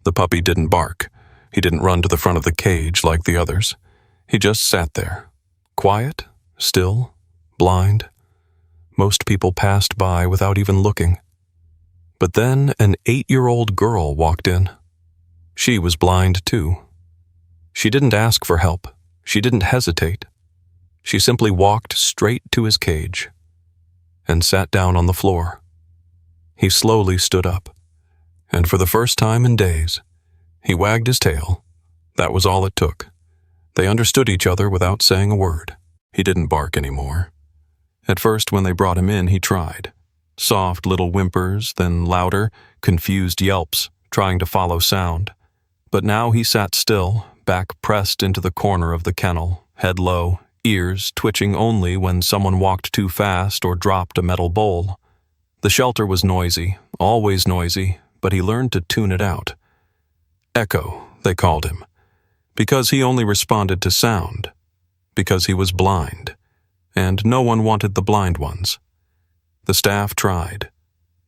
The puppy didn't bark. He didn't run to the front of the cage like the others. He just sat there, quiet, still, blind. Most people passed by without even looking. But then an 8-year-old girl walked in. She was blind too. She didn't ask for help. She didn't hesitate. She simply walked straight to his cage and sat down on the floor. He slowly stood up, and for the first time in days, he wagged his tail. That was all it took. They understood each other without saying a word. He didn't bark anymore. At first, when they brought him in, he tried. Soft little whimpers, then louder, confused yelps, trying to follow sound. But now he sat still, back pressed into the corner of the kennel, head low, ears twitching only when someone walked too fast or dropped a metal bowl. The shelter was noisy, always noisy, but he learned to tune it out. Echo, they called him, because he only responded to sound, because he was blind, and no one wanted the blind ones. The staff tried.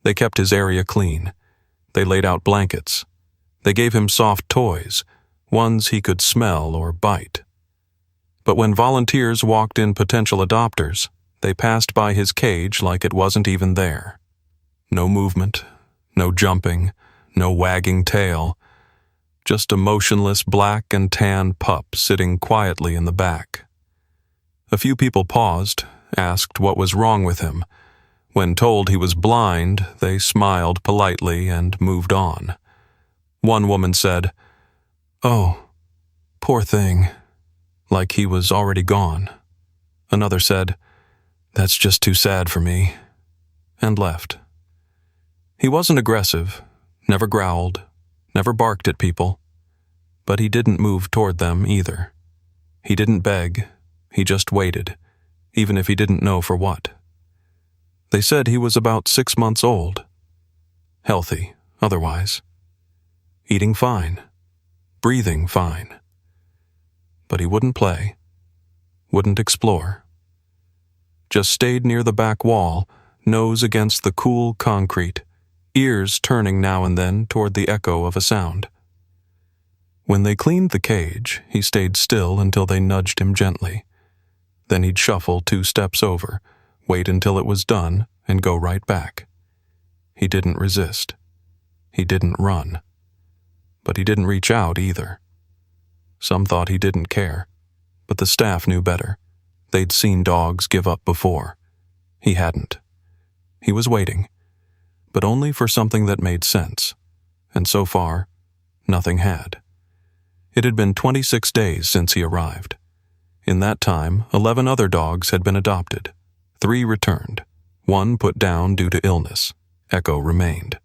They kept his area clean. They laid out blankets. They gave him soft toys, ones he could smell or bite. But when volunteers walked in potential adopters, they passed by his cage like it wasn't even there. No movement, no jumping, no wagging tail, just a motionless black and tan pup sitting quietly in the back. A few people paused, asked what was wrong with him. When told he was blind, they smiled politely and moved on. One woman said, "Oh, poor thing," like he was already gone. Another said, "That's just too sad for me," and left. He wasn't aggressive, never growled, never barked at people, but he didn't move toward them either. He didn't beg, he just waited, even if he didn't know for what. They said he was about 6 months old. Healthy, otherwise. Eating fine. Breathing fine. But he wouldn't play. Wouldn't explore. Just stayed near the back wall, nose against the cool concrete, ears turning now and then toward the echo of a sound. When they cleaned the cage, he stayed still until they nudged him gently. Then he'd shuffle 2 steps over, wait until it was done, and go right back. He didn't resist. He didn't run. But he didn't reach out either. Some thought he didn't care, but the staff knew better. They'd seen dogs give up before. He hadn't. He was waiting, but only for something that made sense, and so far, nothing had. It had been 26 days since he arrived. In that time, 11 other dogs had been adopted. 3 returned. 1 put down due to illness. Echo remained.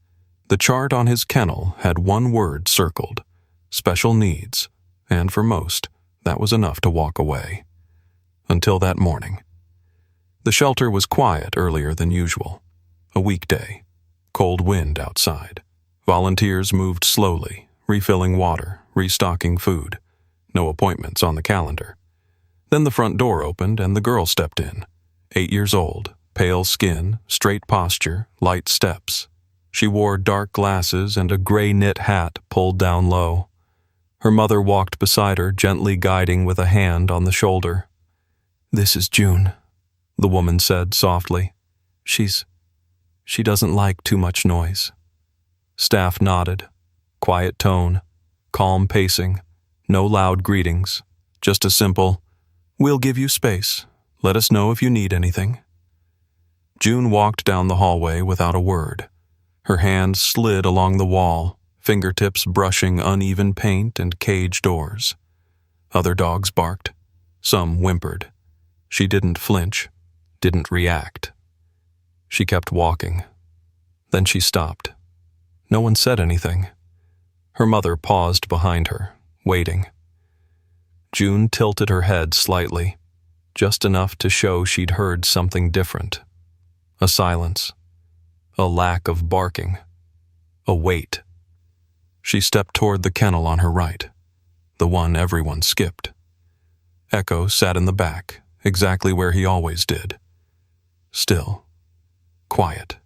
The chart on his kennel had 1 word circled: special needs, and for most, that was enough to walk away. Until that morning. The shelter was quiet earlier than usual. A weekday. Cold wind outside. Volunteers moved slowly, refilling water, restocking food. No appointments on the calendar. Then the front door opened and the girl stepped in. 8 years old, pale skin, straight posture, light steps. She wore dark glasses and a gray knit hat pulled down low. Her mother walked beside her, gently guiding with a hand on the shoulder. "This is June," the woman said softly. She doesn't like too much noise." Staff nodded. Quiet tone, calm pacing, no loud greetings, just a simple, "We'll give you space. Let us know if you need anything." June walked down the hallway without a word. Her hand slid along the wall, fingertips brushing uneven paint and cage doors. Other dogs barked. Some whimpered. She didn't flinch, didn't react. She kept walking. Then she stopped. No one said anything. Her mother paused behind her, waiting. June tilted her head slightly, just enough to show she'd heard something different. A silence. A lack of barking. A wait. She stepped toward the kennel on her right, the one everyone skipped. Echo sat in the back, exactly where he always did. Still. Quiet.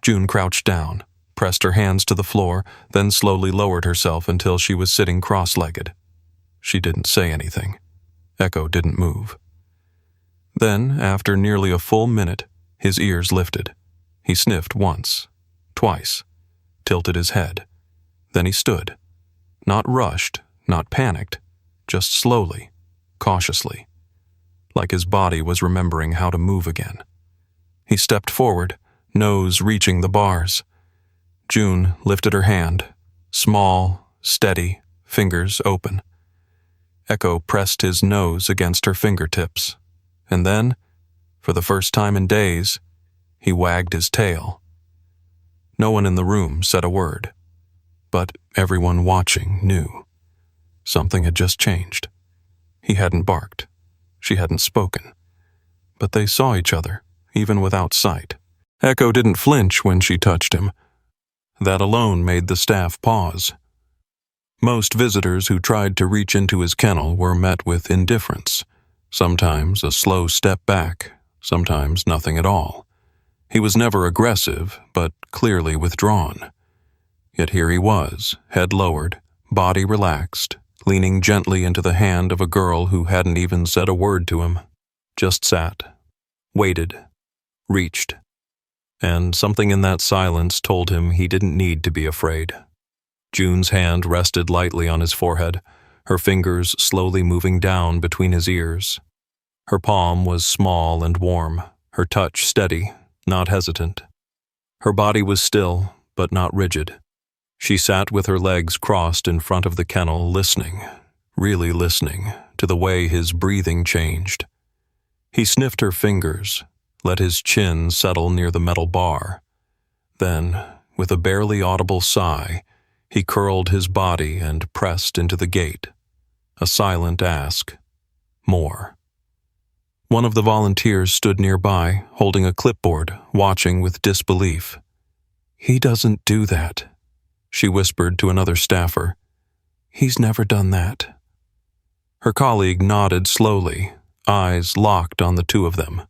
June crouched down, pressed her hands to the floor, then slowly lowered herself until she was sitting cross-legged. She didn't say anything. Echo didn't move. Then, after nearly a full minute, his ears lifted. He sniffed once, twice, tilted his head. Then he stood. Not rushed, not panicked, just slowly, cautiously, like his body was remembering how to move again. He stepped forward, nose reaching the bars. June lifted her hand, small, steady, fingers open. Echo pressed his nose against her fingertips, and then, for the first time in days, he wagged his tail. No one in the room said a word, but everyone watching knew. Something had just changed. He hadn't barked. She hadn't spoken. But they saw each other, even without sight. Echo didn't flinch when she touched him. That alone made the staff pause. Most visitors who tried to reach into his kennel were met with indifference, sometimes a slow step back, sometimes nothing at all. He was never aggressive, but clearly withdrawn. Yet here he was, head lowered, body relaxed, leaning gently into the hand of a girl who hadn't even said a word to him. Just sat, waited, reached. And something in that silence told him he didn't need to be afraid. June's hand rested lightly on his forehead, her fingers slowly moving down between his ears. Her palm was small and warm, her touch steady, not hesitant. Her body was still, but not rigid. She sat with her legs crossed in front of the kennel, listening, really listening, to the way his breathing changed. He sniffed her fingers, let his chin settle near the metal bar. Then, with a barely audible sigh, he curled his body and pressed into the gate. A silent ask. More. One of the volunteers stood nearby, holding a clipboard, watching with disbelief. "He doesn't do that," she whispered to another staffer. "He's never done that." Her colleague nodded slowly, eyes locked on the two of them.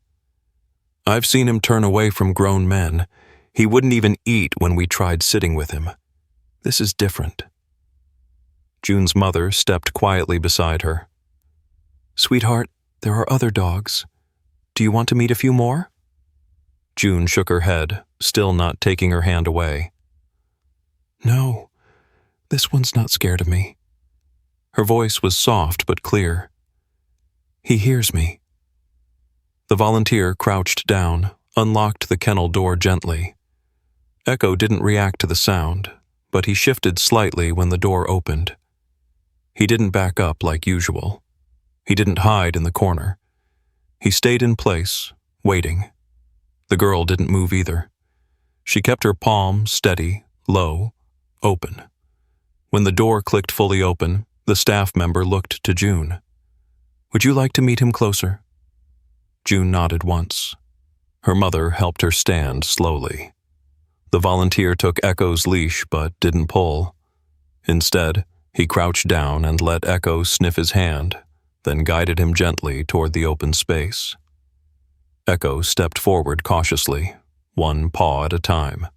"I've seen him turn away from grown men. He wouldn't even eat when we tried sitting with him. This is different." June's mother stepped quietly beside her. "Sweetheart, there are other dogs. Do you want to meet a few more?" June shook her head, still not taking her hand away. "No, this one's not scared of me." Her voice was soft but clear. "He hears me." The volunteer crouched down, unlocked the kennel door gently. Echo didn't react to the sound, but he shifted slightly when the door opened. He didn't back up like usual. He didn't hide in the corner. He stayed in place, waiting. The girl didn't move either. She kept her palm steady, low, open. When the door clicked fully open, the staff member looked to June. "Would you like to meet him closer?" June nodded once. Her mother helped her stand slowly. The volunteer took Echo's leash but didn't pull. Instead, he crouched down and let Echo sniff his hand, then guided him gently toward the open space. Echo stepped forward cautiously, one paw at a time.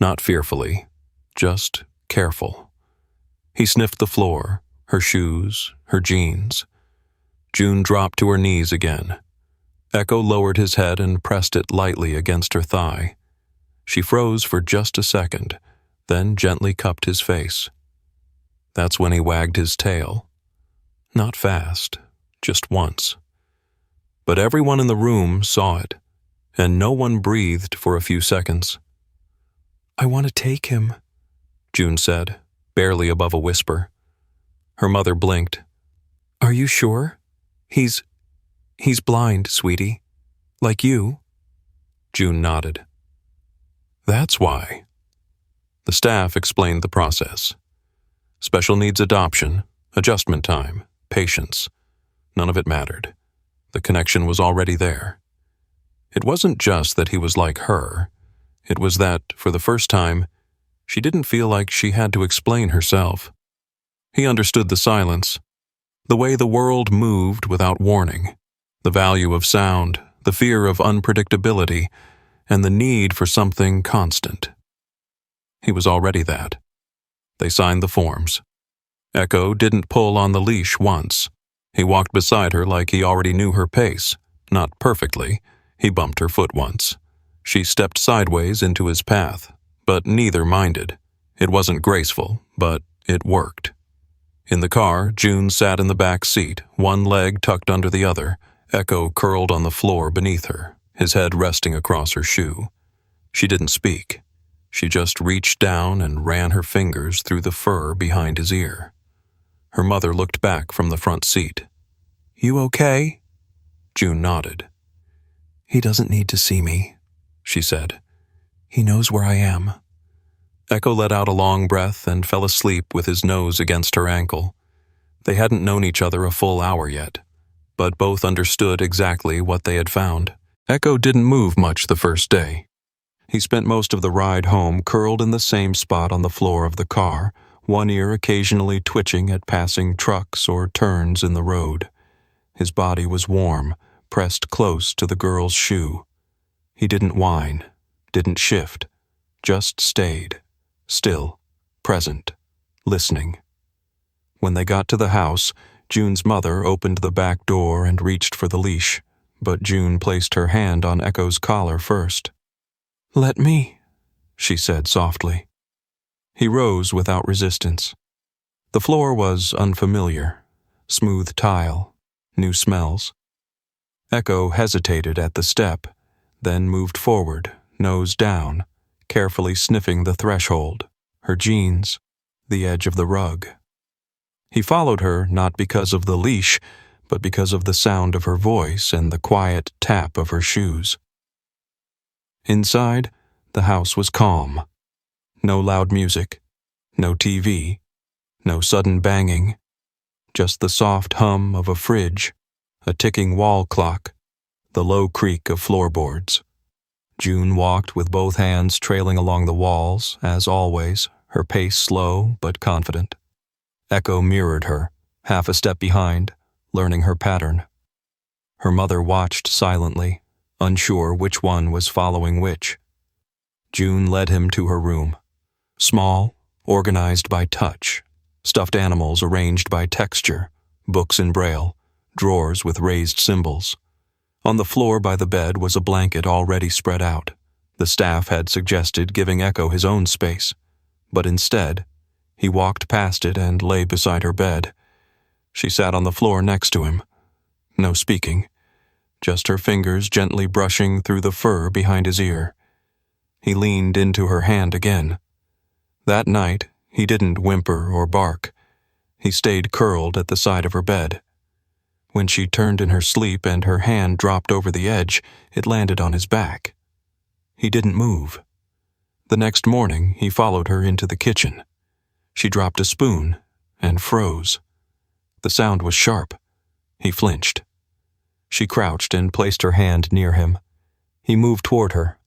Not fearfully, just careful. He sniffed the floor, her shoes, her jeans. June dropped to her knees again. Echo lowered his head and pressed it lightly against her thigh. She froze for just a second, then gently cupped his face. That's when he wagged his tail. Not fast, just once. But everyone in the room saw it, and no one breathed for a few seconds. "I want to take him," June said, barely above a whisper. Her mother blinked. "Are you sure? He's blind, sweetie. Like you." June nodded. "That's why." The staff explained the process. Special needs adoption, adjustment time, patience. None of it mattered. The connection was already there. It wasn't just that he was like her. It was that, for the first time, she didn't feel like she had to explain herself. He understood the silence, the way the world moved without warning, the value of sound, the fear of unpredictability, and the need for something constant. He was already that. They signed the forms. Echo didn't pull on the leash once. He walked beside her like he already knew her pace. Not perfectly. He bumped her foot once. She stepped sideways into his path, but neither minded. It wasn't graceful, but it worked. In the car, June sat in the back seat, one leg tucked under the other, Echo curled on the floor beneath her, his head resting across her shoe. She didn't speak. She just reached down and ran her fingers through the fur behind his ear. Her mother looked back from the front seat. "You okay?" June nodded. "He doesn't need to see me," she said. "He knows where I am." Echo let out a long breath and fell asleep with his nose against her ankle. They hadn't known each other a full hour yet, but both understood exactly what they had found. Echo didn't move much the first day. He spent most of the ride home curled in the same spot on the floor of the car, one ear occasionally twitching at passing trucks or turns in the road. His body was warm, pressed close to the girl's shoe. He didn't whine, didn't shift, just stayed, still, present, listening. When they got to the house, June's mother opened the back door and reached for the leash, but June placed her hand on Echo's collar first. "Let me," she said softly. He rose without resistance. The floor was unfamiliar, smooth tile, new smells. Echo hesitated at the step, then moved forward, nose down, carefully sniffing the threshold, her jeans, the edge of the rug. He followed her not because of the leash, but because of the sound of her voice and the quiet tap of her shoes. Inside, the house was calm. No loud music, no TV, no sudden banging, just the soft hum of a fridge, a ticking wall clock, the low creak of floorboards. June walked with both hands trailing along the walls, as always, her pace slow but confident. Echo mirrored her, half a step behind, learning her pattern. Her mother watched silently, unsure which one was following which. June led him to her room. Small, organized by touch, stuffed animals arranged by texture, books in braille, drawers with raised symbols. On the floor by the bed was a blanket already spread out. The staff had suggested giving Echo his own space, but instead, he walked past it and lay beside her bed. She sat on the floor next to him. No speaking, just her fingers gently brushing through the fur behind his ear. He leaned into her hand again. That night, he didn't whimper or bark. He stayed curled at the side of her bed. When she turned in her sleep and her hand dropped over the edge, it landed on his back. He didn't move. The next morning, he followed her into the kitchen. She dropped a spoon and froze. The sound was sharp. He flinched. She crouched and placed her hand near him. He moved toward her.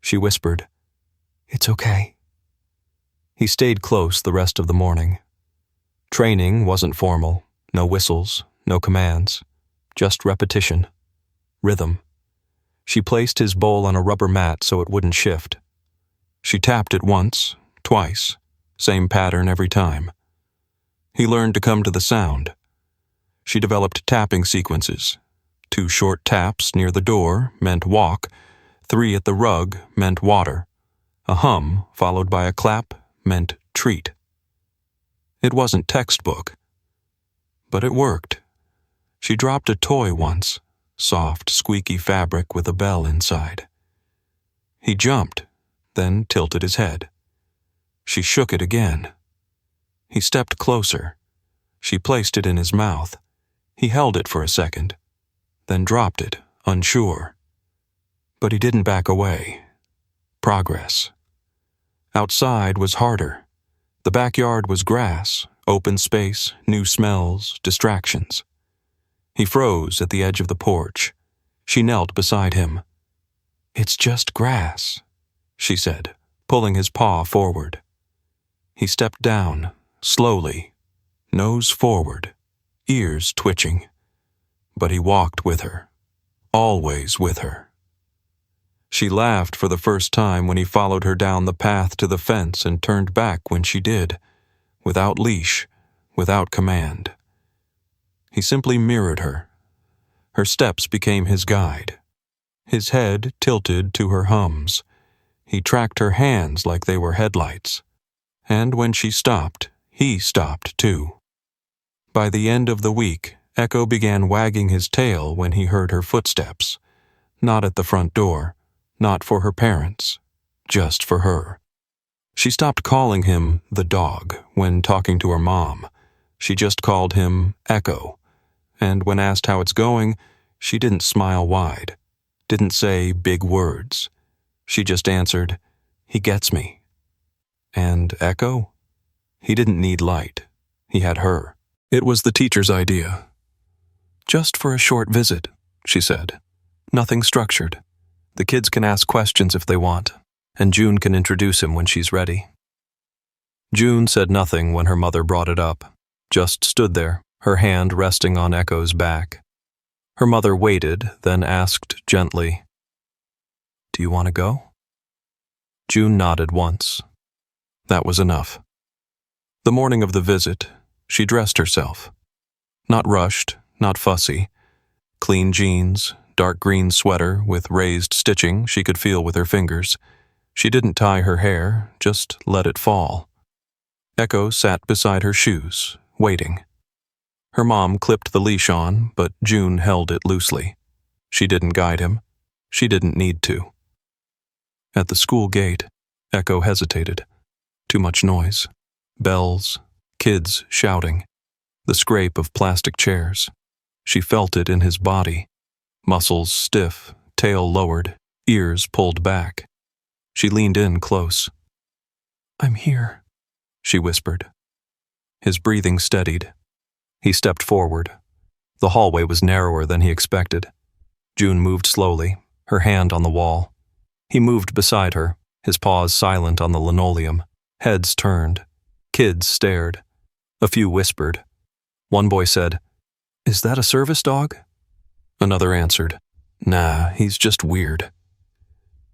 She whispered, "It's okay." He stayed close the rest of the morning. Training wasn't formal, no whistles, no commands, just repetition, rhythm. She placed his bowl on a rubber mat so it wouldn't shift. She tapped it once, twice, same pattern every time. He learned to come to the sound. She developed tapping sequences. 2 short taps near the door meant walk, 3 at the rug meant water. A hum followed by a clap meant treat. It wasn't textbook, but it worked. She dropped a toy once, soft, squeaky fabric with a bell inside. He jumped, then tilted his head. She shook it again. He stepped closer. She placed it in his mouth. He held it for a second, then dropped it, unsure. But he didn't back away. Progress. Outside was harder. The backyard was grass, open space, new smells, distractions. He froze at the edge of the porch. She knelt beside him. "It's just grass," she said, pulling his paw forward. He stepped down, slowly, nose forward, ears twitching. But he walked with her, always with her. She laughed for the first time when he followed her down the path to the fence and turned back when she did, without leash, without command. He simply mirrored her. Her steps became his guide. His head tilted to her hums. He tracked her hands like they were headlights. And when she stopped, he stopped too. By the end of the week, Echo began wagging his tail when he heard her footsteps. Not at the front door, not for her parents, just for her. She stopped calling him the dog when talking to her mom. She just called him Echo. And when asked how it's going, she didn't smile wide, didn't say big words. She just answered, "He gets me." And Echo? He didn't need light. He had her. It was the teacher's idea. "Just for a short visit," she said. "Nothing structured. The kids can ask questions if they want, and June can introduce him when she's ready." June said nothing when her mother brought it up, just stood there, her hand resting on Echo's back. Her mother waited, then asked gently, "Do you want to go?" June nodded once. That was enough. The morning of the visit, she dressed herself. Not rushed, not fussy. Clean jeans, dark green sweater with raised stitching she could feel with her fingers. She didn't tie her hair, just let it fall. Echo sat beside her shoes, waiting. Her mom clipped the leash on, but June held it loosely. She didn't guide him. She didn't need to. At the school gate, Echo hesitated. Too much noise. Bells, kids shouting, the scrape of plastic chairs. She felt it in his body. Muscles stiff, tail lowered, ears pulled back. She leaned in close. "I'm here," she whispered. His breathing steadied. He stepped forward. The hallway was narrower than he expected. June moved slowly, her hand on the wall. He moved beside her, his paws silent on the linoleum. Heads turned. Kids stared. A few whispered. One boy said, "Is that a service dog?" Another answered, "Nah, he's just weird."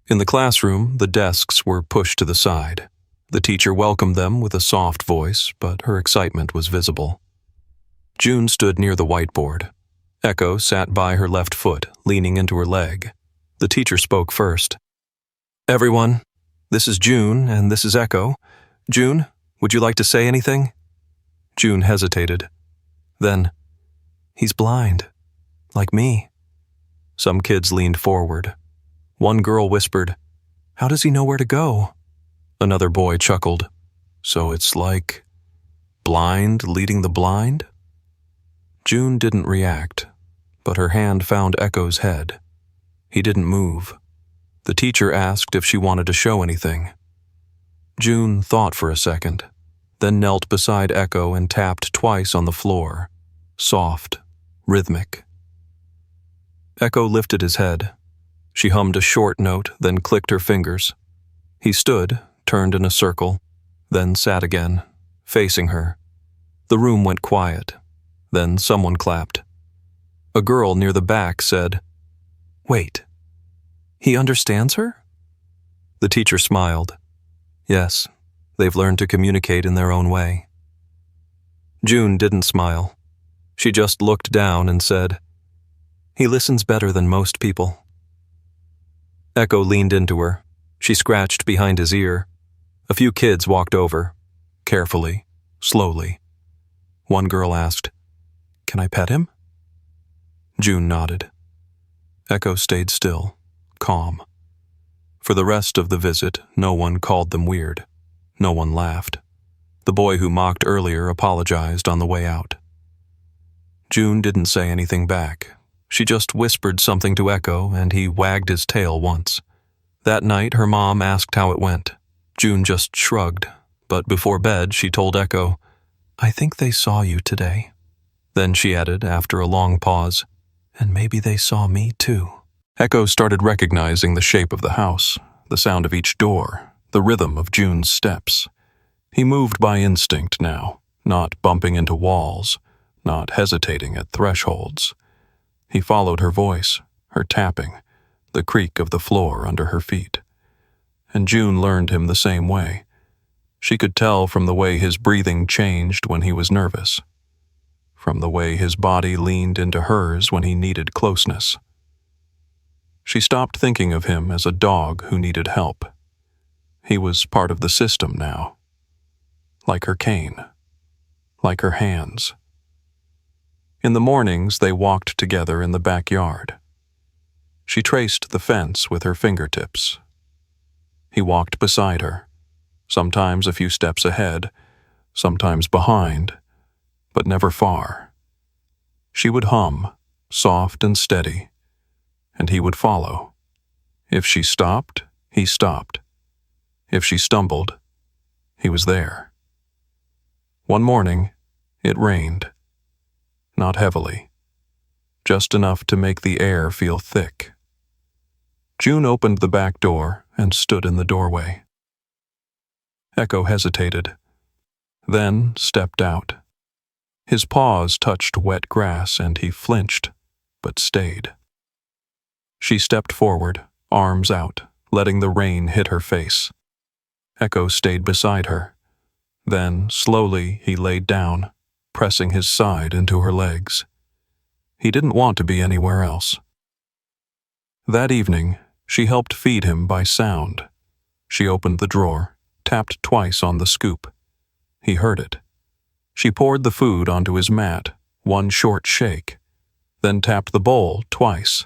In the classroom, the desks were pushed to the side. The teacher welcomed them with a soft voice, but her excitement was visible. June stood near the whiteboard. Echo sat by her left foot, leaning into her leg. The teacher spoke first. "Everyone, this is June, and this is Echo. June, would you like to say anything?" June hesitated. Then, "He's blind, like me." Some kids leaned forward. One girl whispered, "How does he know where to go?" Another boy chuckled. "So it's like blind leading the blind?" June didn't react, but her hand found Echo's head. He didn't move. The teacher asked if she wanted to show anything. June thought for a second, then knelt beside Echo and tapped twice on the floor, soft, rhythmic. Echo lifted his head. She hummed a short note, then clicked her fingers. He stood, turned in a circle, then sat again, facing her. The room went quiet. Then someone clapped. A girl near the back said, "Wait, he understands her?" The teacher smiled. "Yes, they've learned to communicate in their own way." June didn't smile. She just looked down and said, "He listens better than most people." Echo leaned into her. She scratched behind his ear. A few kids walked over, carefully, slowly. One girl asked, "Can I pet him?" June nodded. Echo stayed still, calm. For the rest of the visit, no one called them weird. No one laughed. The boy who mocked earlier apologized on the way out. June didn't say anything back. She just whispered something to Echo, and he wagged his tail once. That night, her mom asked how it went. June just shrugged, but before bed, she told Echo, "I think they saw you today." Then she added, after a long pause, "And maybe they saw me too." Echo started recognizing the shape of the house, the sound of each door, the rhythm of June's steps. He moved by instinct now, not bumping into walls, not hesitating at thresholds. He followed her voice, her tapping, the creak of the floor under her feet. And June learned him the same way. She could tell from the way his breathing changed when he was nervous, from the way his body leaned into hers when he needed closeness. She stopped thinking of him as a dog who needed help. He was part of the system now. Like her cane. Like her hands. In the mornings, they walked together in the backyard. She traced the fence with her fingertips. He walked beside her, sometimes a few steps ahead, sometimes behind, but never far. She would hum, soft and steady, and he would follow. If she stopped, he stopped. If she stumbled, he was there. One morning, it rained. Not heavily, just enough to make the air feel thick. June opened the back door and stood in the doorway. Echo hesitated, then stepped out. His paws touched wet grass and he flinched, but stayed. She stepped forward, arms out, letting the rain hit her face. Echo stayed beside her. Then, slowly, he laid down, pressing his side into her legs. He didn't want to be anywhere else. That evening, she helped feed him by sound. She opened the drawer, tapped twice on the scoop. He heard it. She poured the food onto his mat, one short shake, then tapped the bowl twice.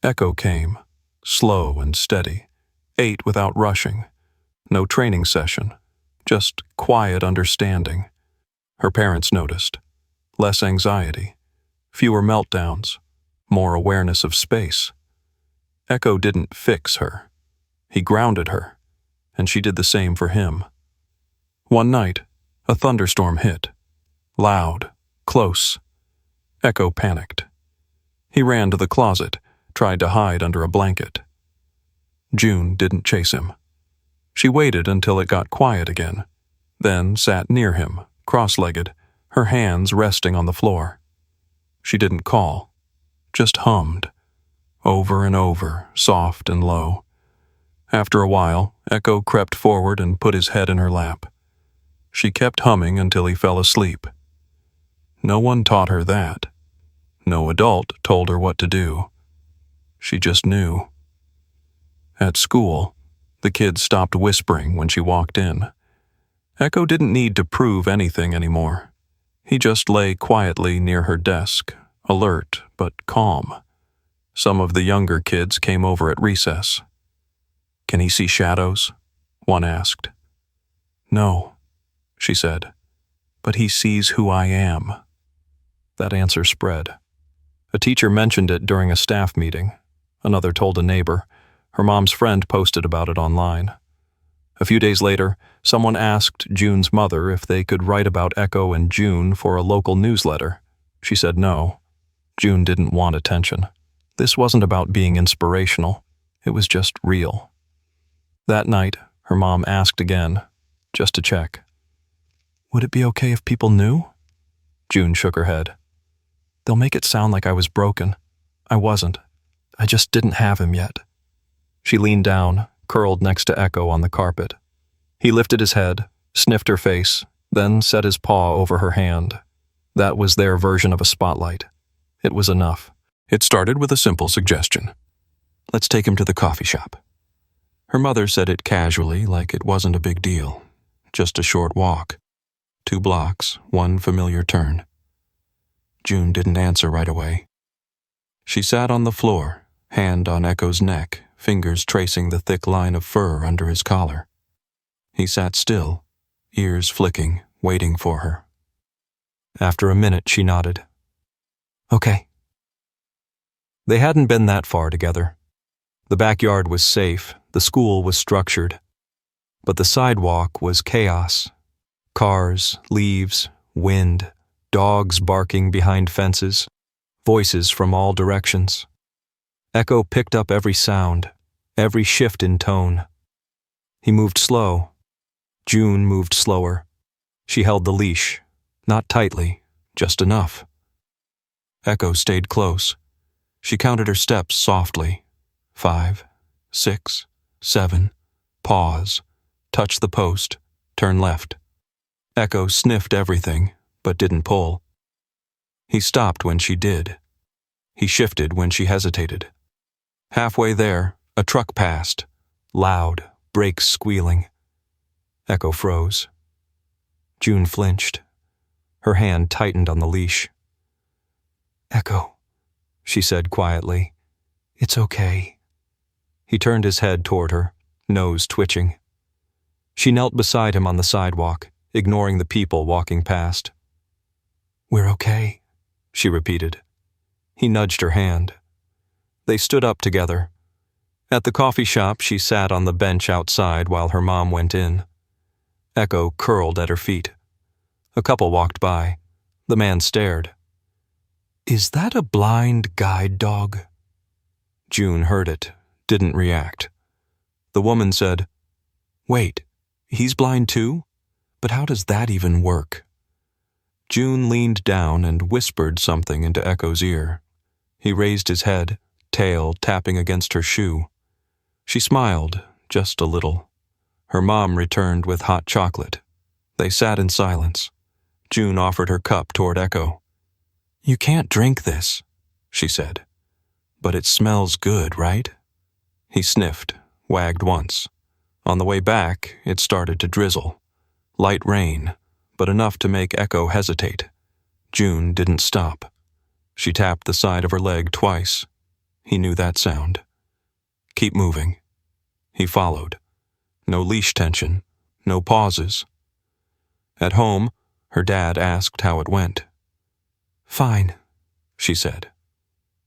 Echo came, slow and steady, ate without rushing. No training session, just quiet understanding. Her parents noticed. Less anxiety, fewer meltdowns, more awareness of space. Echo didn't fix her. He grounded her, and she did the same for him. One night, a thunderstorm hit. Loud, close. Echo panicked. He ran to the closet, tried to hide under a blanket. June didn't chase him. She waited until it got quiet again, then sat near him, cross-legged, her hands resting on the floor. She didn't call, just hummed, over and over, soft and low. After a while, Echo crept forward and put his head in her lap. She kept humming until he fell asleep. No one taught her that. No adult told her what to do. She just knew. At school, the kids stopped whispering when she walked in. Echo didn't need to prove anything anymore. He just lay quietly near her desk, alert but calm. Some of the younger kids came over at recess. "Can he see shadows?" one asked. "No," she said, "but he sees who I am." That answer spread. A teacher mentioned it during a staff meeting. Another told a neighbor. Her mom's friend posted about it online. A few days later, someone asked June's mother if they could write about Echo and June for a local newsletter. She said no. June didn't want attention. This wasn't about being inspirational. It was just real. That night, her mom asked again, just to check. "Would it be okay if people knew?" June shook her head. "They'll make it sound like I was broken. I wasn't. I just didn't have him yet." She leaned down, curled next to Echo on the carpet. He lifted his head, sniffed her face, then set his paw over her hand. That was their version of a spotlight. It was enough. It started with a simple suggestion. "Let's take him to the coffee shop." Her mother said it casually, like it wasn't a big deal. Just a short walk. 2 blocks, one familiar turn. June didn't answer right away. She sat on the floor, hand on Echo's neck, fingers tracing the thick line of fur under his collar. He sat still, ears flicking, waiting for her. After a minute, she nodded. "Okay." They hadn't been that far together. The backyard was safe, the school was structured. But the sidewalk was chaos. Cars, leaves, wind, dogs barking behind fences, voices from all directions. Echo picked up every sound, every shift in tone. He moved slow. June moved slower. She held the leash, not tightly, just enough. Echo stayed close. She counted her steps softly, 5, 6, 7, pause, touch the post, turn left. Echo sniffed everything, but didn't pull. He stopped when she did. He shifted when she hesitated. Halfway there, a truck passed, loud, brakes squealing. Echo froze. June flinched. Her hand tightened on the leash. "Echo," she said quietly. "It's okay." He turned his head toward her, nose twitching. She knelt beside him on the sidewalk, ignoring the people walking past. "We're okay," she repeated. He nudged her hand. They stood up together. At the coffee shop, she sat on the bench outside while her mom went in. Echo curled at her feet. A couple walked by. The man stared. "Is that a blind guide dog?" June heard it, didn't react. The woman said, "Wait, he's blind too? But how does that even work?" June leaned down and whispered something into Echo's ear. He raised his head, tail tapping against her shoe. She smiled, just a little. Her mom returned with hot chocolate. They sat in silence. June offered her cup toward Echo. "You can't drink this," she said. "But it smells good, right?" He sniffed, wagged once. On the way back, it started to drizzle. Light rain, but enough to make Echo hesitate. June didn't stop. She tapped the side of her leg twice. He knew that sound. "Keep moving." He followed. No leash tension, no pauses. At home, her dad asked how it went. "Fine," she said.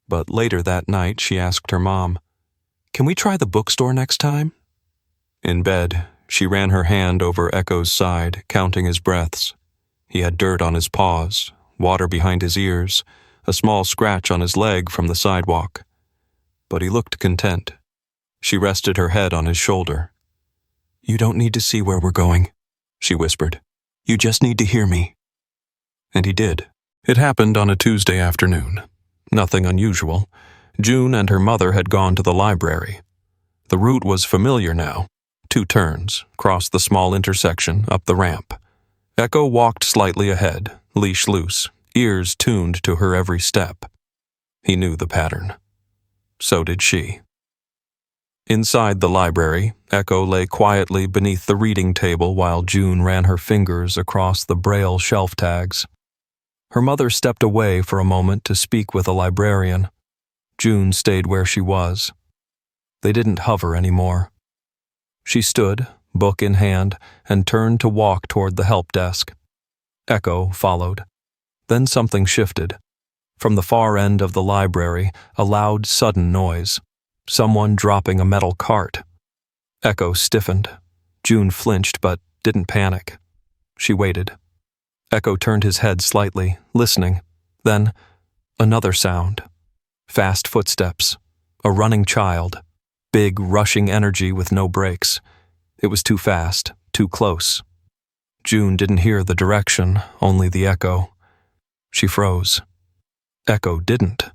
But later that night, she asked her mom, "Can we try the bookstore next time?" In bed, she ran her hand over Echo's side, counting his breaths. He had dirt on his paws, water behind his ears, a small scratch on his leg from the sidewalk. But he looked content. She rested her head on his shoulder. "You don't need to see where we're going," she whispered. "You just need to hear me." And he did. It happened on a Tuesday afternoon. Nothing unusual. June and her mother had gone to the library. The route was familiar now. 2 turns, crossed the small intersection, up the ramp. Echo walked slightly ahead, leash loose, ears tuned to her every step. He knew the pattern. So did she. Inside the library, Echo lay quietly beneath the reading table while June ran her fingers across the braille shelf tags. Her mother stepped away for a moment to speak with a librarian. June stayed where she was. They didn't hover anymore. She stood, book in hand, and turned to walk toward the help desk. Echo followed. Then something shifted. From the far end of the library, a loud, sudden noise. Someone dropping a metal cart. Echo stiffened. June flinched but didn't panic. She waited. Echo turned his head slightly, listening. Then, another sound. Fast footsteps. A running child. Big, rushing energy with no brakes. It was too fast, too close. June didn't hear the direction, only the echo. She froze. Echo didn't.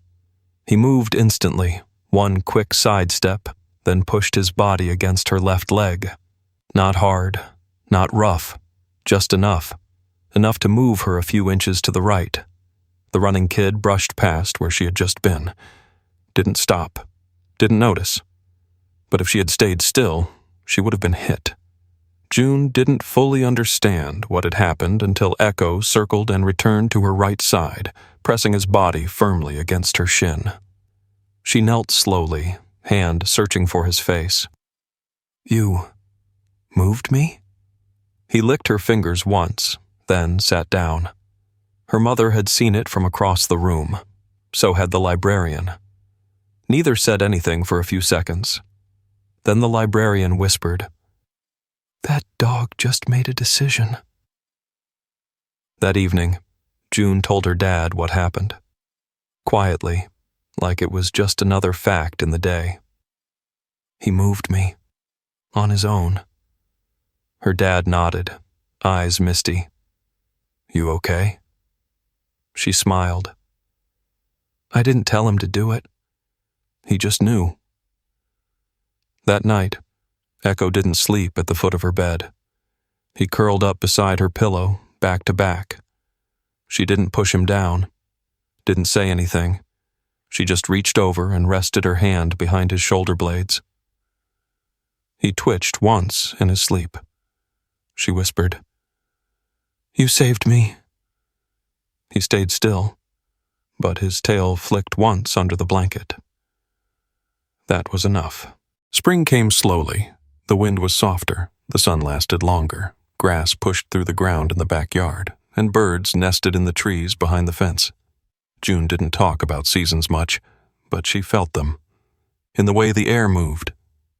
He moved instantly, one quick sidestep, then pushed his body against her left leg. Not hard, not rough, just enough. Enough to move her a few inches to the right. The running kid brushed past where she had just been. Didn't stop. Didn't notice. But if she had stayed still, she would have been hit. June didn't fully understand what had happened until Echo circled and returned to her right side, pressing his body firmly against her shin. She knelt slowly, hand searching for his face. "You moved me?" He licked her fingers once, then sat down. Her mother had seen it from across the room. So had the librarian. Neither said anything for a few seconds. Then the librarian whispered, "That dog just made a decision." That evening, June told her dad what happened. Quietly, like it was just another fact in the day. "He moved me. On his own." Her dad nodded, eyes misty. "You okay?" She smiled. "I didn't tell him to do it. He just knew." That night, Echo didn't sleep at the foot of her bed. He curled up beside her pillow, back to back. She didn't push him down, didn't say anything. She just reached over and rested her hand behind his shoulder blades. He twitched once in his sleep. She whispered, "You saved me." He stayed still, but his tail flicked once under the blanket. That was enough. Spring came slowly. The wind was softer, the sun lasted longer, grass pushed through the ground in the backyard, and birds nested in the trees behind the fence. June didn't talk about seasons much, but she felt them. In the way the air moved,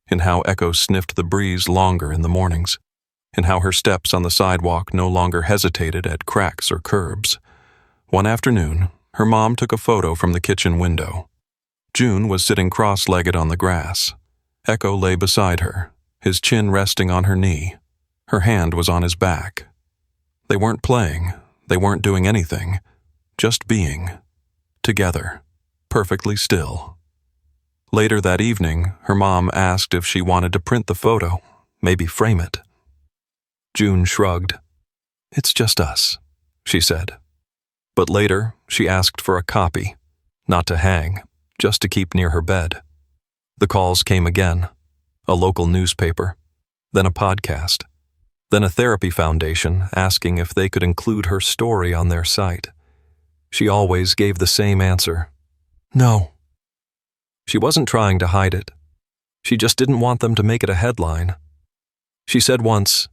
in how Echo sniffed the breeze longer in the mornings, in how her steps on the sidewalk no longer hesitated at cracks or curbs. One afternoon, her mom took a photo from the kitchen window. June was sitting cross-legged on the grass. Echo lay beside her, his chin resting on her knee. Her hand was on his back. They weren't playing, they weren't doing anything, just being. Together, perfectly still. Later that evening, her mom asked if she wanted to print the photo, maybe frame it. June shrugged. "It's just us," she said. But later, she asked for a copy, not to hang, just to keep near her bed. The calls came again. A local newspaper, then a podcast, then a therapy foundation asking if they could include her story on their site. She always gave the same answer: no. She wasn't trying to hide it. She just didn't want them to make it a headline. She said once,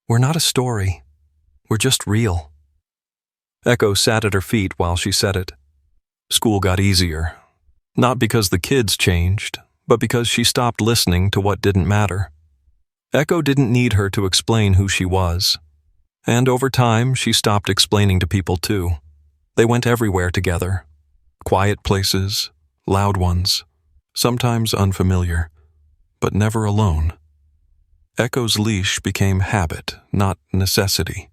"We're not a story. We're just real." Echo sat at her feet while she said it. School got easier. Not because the kids changed, but because she stopped listening to what didn't matter. Echo didn't need her to explain who she was. And over time, she stopped explaining to people too. They went everywhere together. Quiet places, loud ones, sometimes unfamiliar, but never alone. Echo's leash became habit, not necessity.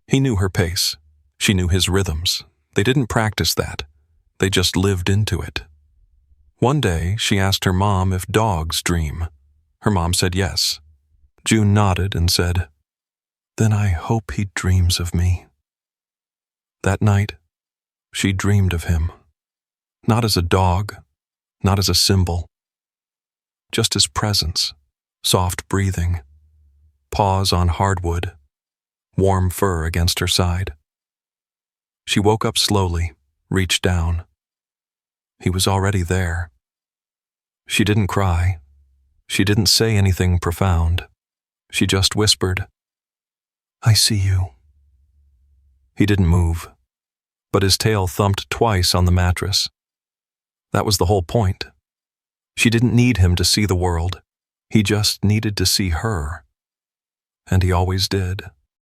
He knew her pace. She knew his rhythms. They didn't practice that. They just lived into it. One day, she asked her mom if dogs dream. Her mom said yes. June nodded and said, "Then I hope he dreams of me." That night, she dreamed of him. Not as a dog, not as a symbol. Just his presence, soft breathing, paws on hardwood, warm fur against her side. She woke up slowly, reached down. He was already there. She didn't cry. She didn't say anything profound. She just whispered, "I see you." He didn't move, but his tail thumped twice on the mattress. That was the whole point. She didn't need him to see the world. He just needed to see her. And he always did.